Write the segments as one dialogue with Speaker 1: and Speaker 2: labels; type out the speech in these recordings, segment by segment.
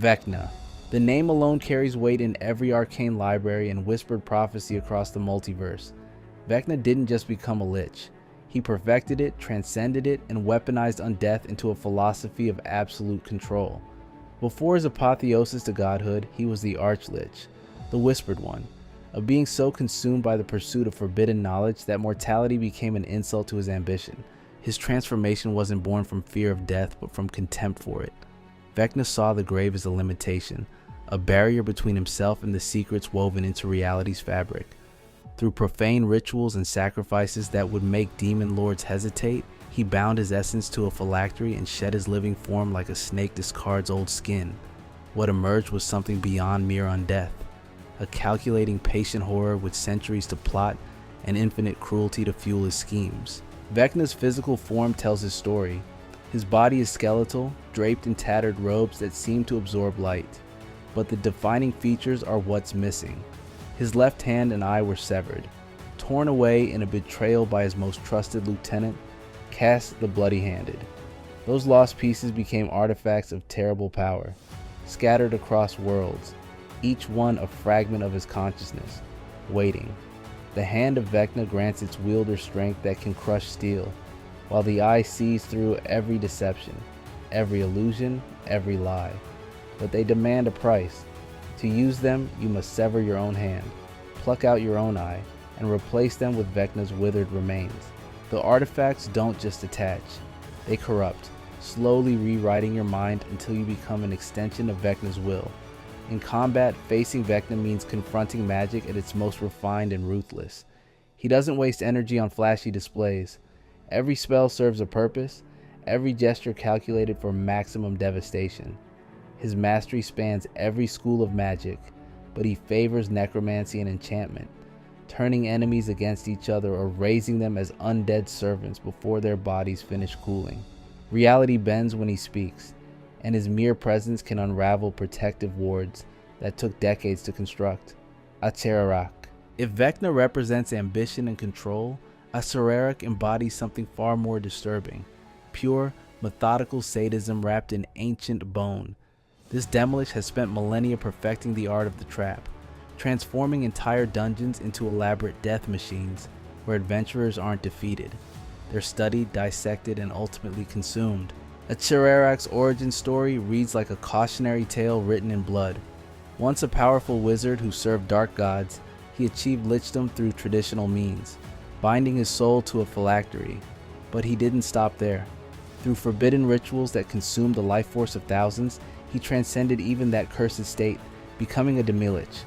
Speaker 1: Vecna. The name alone carries weight in every arcane library and whispered prophecy across the multiverse. Vecna didn't just become a lich. He perfected it, transcended it, and weaponized undeath into a philosophy of absolute control. Before his apotheosis to godhood, he was the Archlich, the Whispered One, a being so consumed by the pursuit of forbidden knowledge that mortality became an insult to his ambition. His transformation wasn't born from fear of death, but from contempt for it. Vecna saw the grave as a limitation, a barrier between himself and the secrets woven into reality's fabric. Through profane rituals and sacrifices that would make demon lords hesitate, he bound his essence to a phylactery and shed his living form like a snake discards old skin. What emerged was something beyond mere undeath, a calculating, patient horror with centuries to plot and infinite cruelty to fuel his schemes. Vecna's physical form tells his story. His body is skeletal, draped in tattered robes that seem to absorb light. But the defining features are what's missing. His left hand and eye were severed, torn away in a betrayal by his most trusted lieutenant, Cast the Bloody-Handed. Those lost pieces became artifacts of terrible power, scattered across worlds, each one a fragment of his consciousness, waiting. The hand of Vecna grants its wielder strength that can crush steel, while the eye sees through every deception, every illusion, every lie. But they demand a price. To use them, you must sever your own hand, pluck out your own eye, and replace them with Vecna's withered remains. The artifacts don't just attach, they corrupt, slowly rewriting your mind until you become an extension of Vecna's will. In combat, facing Vecna means confronting magic at its most refined and ruthless. He doesn't waste energy on flashy displays. Every spell serves a purpose, every gesture calculated for maximum devastation. His mastery spans every school of magic, but he favors necromancy and enchantment, turning enemies against each other or raising them as undead servants before their bodies finish cooling. Reality bends when he speaks, and his mere presence can unravel protective wards that took decades to construct. Aserak. If Vecna represents ambition and control, Aserak embodies something far more disturbing. Pure, methodical sadism wrapped in ancient bone. This Demolish has spent millennia perfecting the art of the trap, transforming entire dungeons into elaborate death machines where adventurers aren't defeated. They're studied, dissected, and ultimately consumed. Aserak's origin story reads like a cautionary tale written in blood. Once a powerful wizard who served dark gods, he achieved lichdom through traditional means, binding his soul to a phylactery. But he didn't stop there. Through forbidden rituals that consumed the life force of thousands, he transcended even that cursed state, becoming a demi-lich.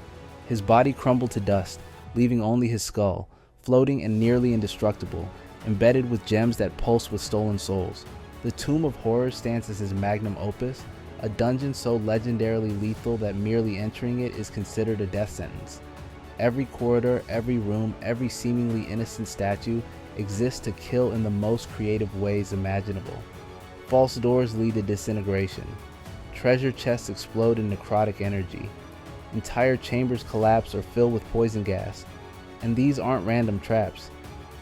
Speaker 1: His body crumbled to dust, leaving only his skull, floating and nearly indestructible, embedded with gems that pulse with stolen souls. The Tomb of Horrors stands as his magnum opus, a dungeon so legendarily lethal that merely entering it is considered a death sentence. Every corridor, every room, every seemingly innocent statue exists to kill in the most creative ways imaginable. False doors lead to disintegration. Treasure chests explode in necrotic energy. Entire chambers collapse or fill with poison gas. And these aren't random traps.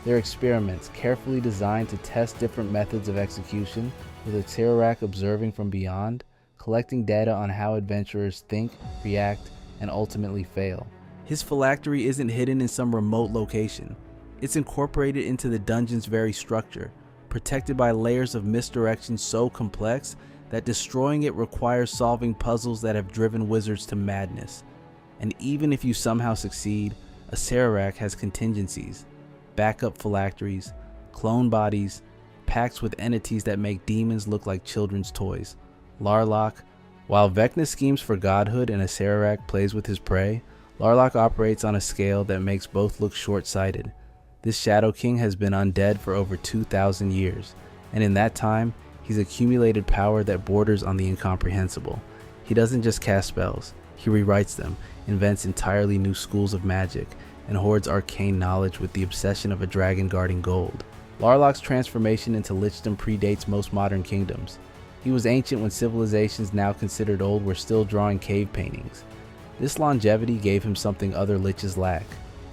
Speaker 1: They're experiments carefully designed to test different methods of execution, with Aserak observing from beyond, collecting data on how adventurers think, react, and ultimately fail. His phylactery isn't hidden in some remote location. It's incorporated into the dungeon's very structure, protected by layers of misdirection so complex that destroying it requires solving puzzles that have driven wizards to madness. And even if you somehow succeed, Aserak has contingencies, backup phylacteries, clone bodies, pacts with entities that make demons look like children's toys. Larlock. While Vecna schemes for godhood and Aserak plays with his prey, Larlock operates on a scale that makes both look short-sighted. This Shadow King has been undead for over 2,000 years, and in that time, he's accumulated power that borders on the incomprehensible. He doesn't just cast spells, he rewrites them, invents entirely new schools of magic, and hoards arcane knowledge with the obsession of a dragon guarding gold. Larlock's transformation into lichdom predates most modern kingdoms. He was ancient when civilizations now considered old were still drawing cave paintings. This longevity gave him something other liches lack: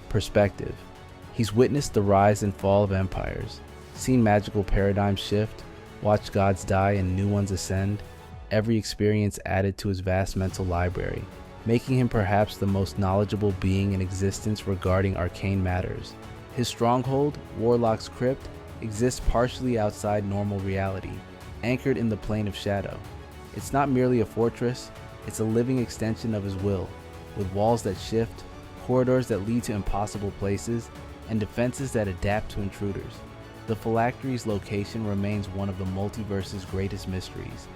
Speaker 1: perspective. He's witnessed the rise and fall of empires, seen magical paradigms shift, watched gods die and new ones ascend. every experience added to his vast mental library, making him perhaps the most knowledgeable being in existence regarding arcane matters. His stronghold, Warlock's Crypt, exists partially outside normal reality, anchored in the plane of shadow. It's not merely a fortress, it's a living extension of his will, with walls that shift, corridors that lead to impossible places, and defenses that adapt to intruders. The phylactery's location remains one of the multiverse's greatest mysteries,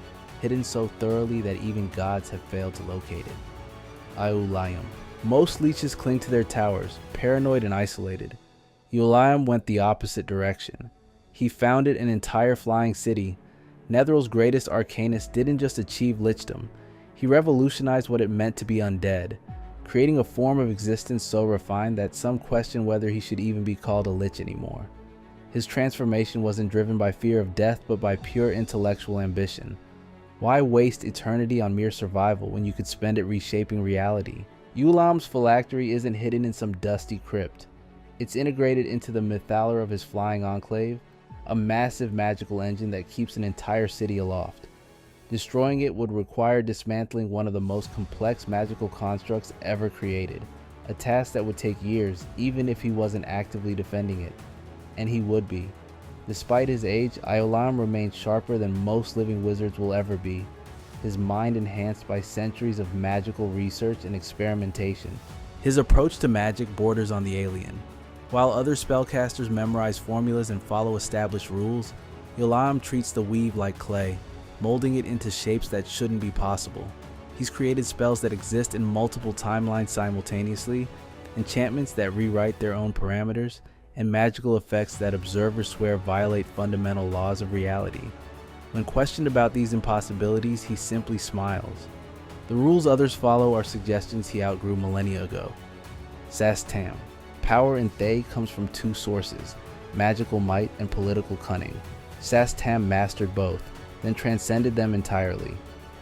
Speaker 1: hidden so thoroughly that even gods have failed to locate it. Ulam. Most leeches cling to their towers, paranoid and isolated. Ulam went the opposite direction. He founded an entire flying city. Netheral's greatest arcanist didn't just achieve lichdom, he revolutionized what it meant to be undead, creating a form of existence so refined that some question whether he should even be called a lich anymore. His transformation wasn't driven by fear of death but by pure intellectual ambition. Why waste eternity on mere survival when you could spend it reshaping reality? Ulam's phylactery isn't hidden in some dusty crypt. It's integrated into the mythalore of his flying enclave, a massive magical engine that keeps an entire city aloft. Destroying it would require dismantling one of the most complex magical constructs ever created, a task that would take years even if he wasn't actively defending it. And he would be. Despite his age, Ulam remains sharper than most living wizards will ever be, his mind enhanced by centuries of magical research and experimentation. His approach to magic borders on the alien. While other spellcasters memorize formulas and follow established rules, Ulam treats the weave like clay, molding it into shapes that shouldn't be possible. He's created spells that exist in multiple timelines simultaneously, enchantments that rewrite their own parameters, and magical effects that observers swear violate fundamental laws of reality. When questioned about these impossibilities, he simply smiles. The rules others follow are suggestions he outgrew millennia ago. Sastam. Power in Thay comes from two sources, magical might and political cunning. Sastam mastered both, then transcended them entirely.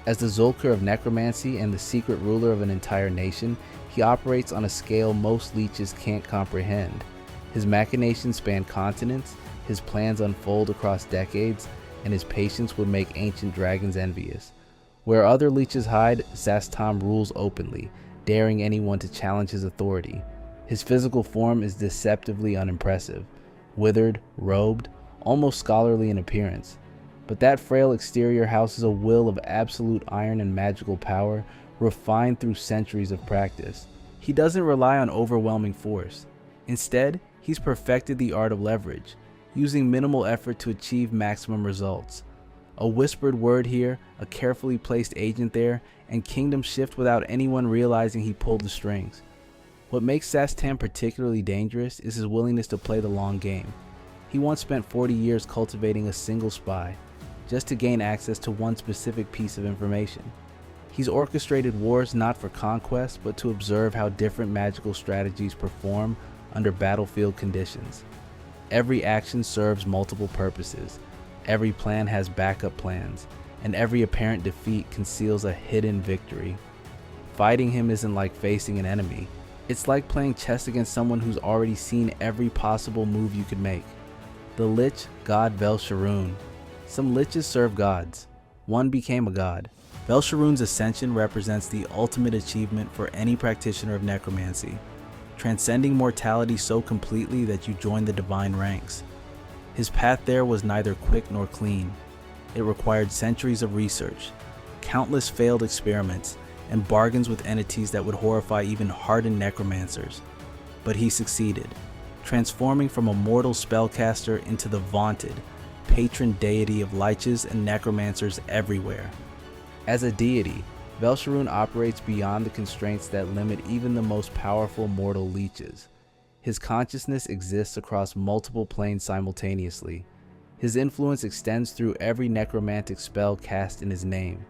Speaker 1: As the Zolkar of necromancy and the secret ruler of an entire nation, he operates on a scale most leeches can't comprehend. His machinations span continents, his plans unfold across decades, and his patience would make ancient dragons envious. Where other leeches hide, Sastam rules openly, daring anyone to challenge his authority. His physical form is deceptively unimpressive, withered, robed, almost scholarly in appearance. But that frail exterior houses a will of absolute iron and magical power, refined through centuries of practice. He doesn't rely on overwhelming force. Instead, he's perfected the art of leverage, using minimal effort to achieve maximum results. A whispered word here, a carefully placed agent there, and kingdoms shift without anyone realizing he pulled the strings. What makes Sastam particularly dangerous is his willingness to play the long game. He once spent 40 years cultivating a single spy, just to gain access to one specific piece of information. He's orchestrated wars not for conquest, but to observe how different magical strategies perform under battlefield conditions. Every action serves multiple purposes, every plan has backup plans, and every apparent defeat conceals a hidden victory. Fighting him isn't like facing an enemy. It's like playing chess against someone who's already seen every possible move you could make. The Lich god Belsharun. Some Liches serve gods. One became a god. Belsharun's ascension represents the ultimate achievement for any practitioner of necromancy, transcending mortality so completely that you join the divine ranks. His path there was neither quick nor clean. It required centuries of research, countless failed experiments, and bargains with entities that would horrify even hardened necromancers. But he succeeded, transforming from a mortal spellcaster into the vaunted, patron deity of liches and necromancers everywhere. As a deity, Belsharun operates beyond the constraints that limit even the most powerful mortal leeches. His consciousness exists across multiple planes simultaneously. His influence extends through every necromantic spell cast in his name.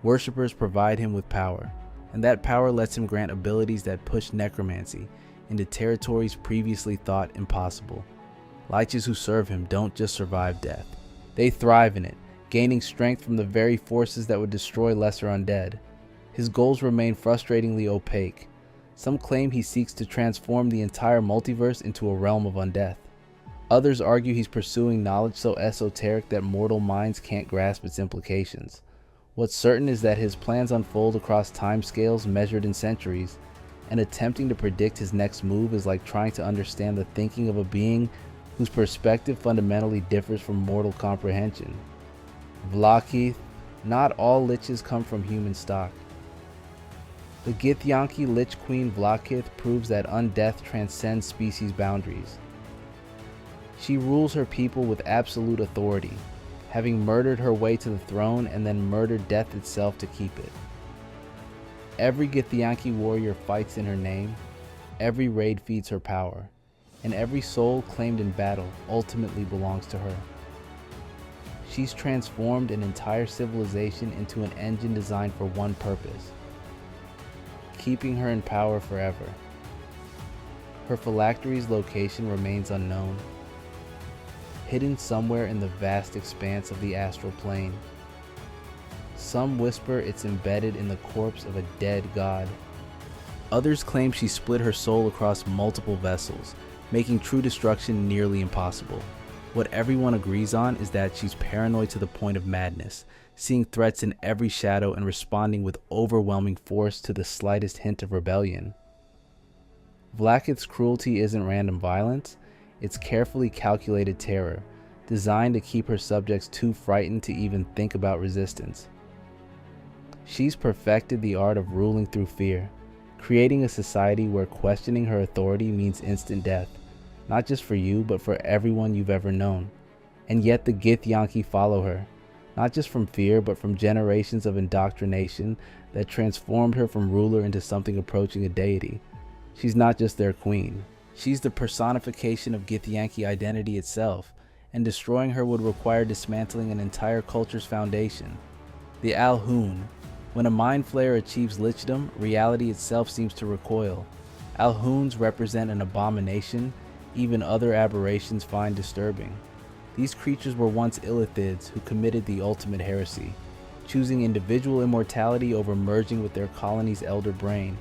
Speaker 1: Worshippers provide him with power, and that power lets him grant abilities that push necromancy into territories previously thought impossible. Liches who serve him don't just survive death. They thrive in it, gaining strength from the very forces that would destroy lesser undead. His goals remain frustratingly opaque. Some claim he seeks to transform the entire multiverse into a realm of undeath. Others argue he's pursuing knowledge so esoteric that mortal minds can't grasp its implications. What's certain is that his plans unfold across timescales measured in centuries, and attempting to predict his next move is like trying to understand the thinking of a being whose perspective fundamentally differs from mortal comprehension. Vlath. Not all liches come from human stock. The Githyanki Lich Queen Vlath proves that undeath transcends species boundaries. She rules her people with absolute authority, having murdered her way to the throne and then murdered death itself to keep it. Every Githyanki warrior fights in her name, every raid feeds her power, and every soul claimed in battle ultimately belongs to her. She's transformed an entire civilization into an engine designed for one purpose: keeping her in power forever. Her phylactery's location remains unknown, hidden somewhere in the vast expanse of the astral plane. Some whisper it's embedded in the corpse of a dead god. Others claim she split her soul across multiple vessels, making true destruction nearly impossible. What everyone agrees on is that she's paranoid to the point of madness, seeing threats in every shadow and responding with overwhelming force to the slightest hint of rebellion. Vlath's cruelty isn't random violence, it's carefully calculated terror, designed to keep her subjects too frightened to even think about resistance. She's perfected the art of ruling through fear, creating a society where questioning her authority means instant death, not just for you, but for everyone you've ever known. And yet the Githyanki follow her, not just from fear, but from generations of indoctrination that transformed her from ruler into something approaching a deity. She's not just their queen. She's the personification of Githyanki identity itself, and destroying her would require dismantling an entire culture's foundation. The Alhoon. When a mind flayer achieves lichdom, reality itself seems to recoil. Alhoons represent an abomination even other aberrations find disturbing. These creatures were once illithids who committed the ultimate heresy, choosing individual immortality over merging with their colony's elder brain.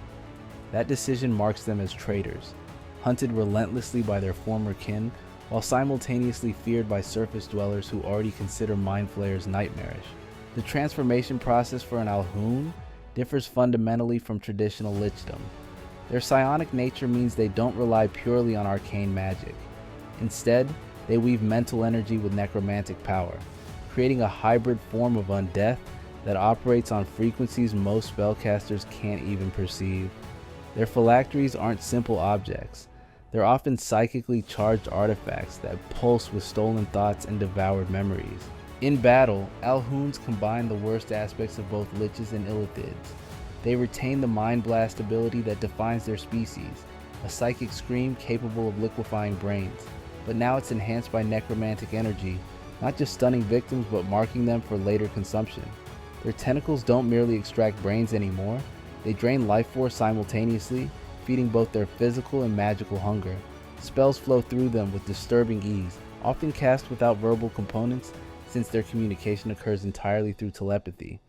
Speaker 1: That decision marks them as traitors, hunted relentlessly by their former kin, while simultaneously feared by surface dwellers who already consider mind flayers nightmarish. The transformation process for an Alhoon differs fundamentally from traditional lichdom. Their psionic nature means they don't rely purely on arcane magic. Instead, they weave mental energy with necromantic power, creating a hybrid form of undeath that operates on frequencies most spellcasters can't even perceive. Their phylacteries aren't simple objects. They're often psychically charged artifacts that pulse with stolen thoughts and devoured memories. In battle, Alhoons combine the worst aspects of both liches and illithids. They retain the mind blast ability that defines their species, a psychic scream capable of liquefying brains, but now it's enhanced by necromantic energy, not just stunning victims but marking them for later consumption. Their tentacles don't merely extract brains anymore, they drain life force simultaneously, feeding both their physical and magical hunger. Spells flow through them with disturbing ease, often cast without verbal components, since their communication occurs entirely through telepathy.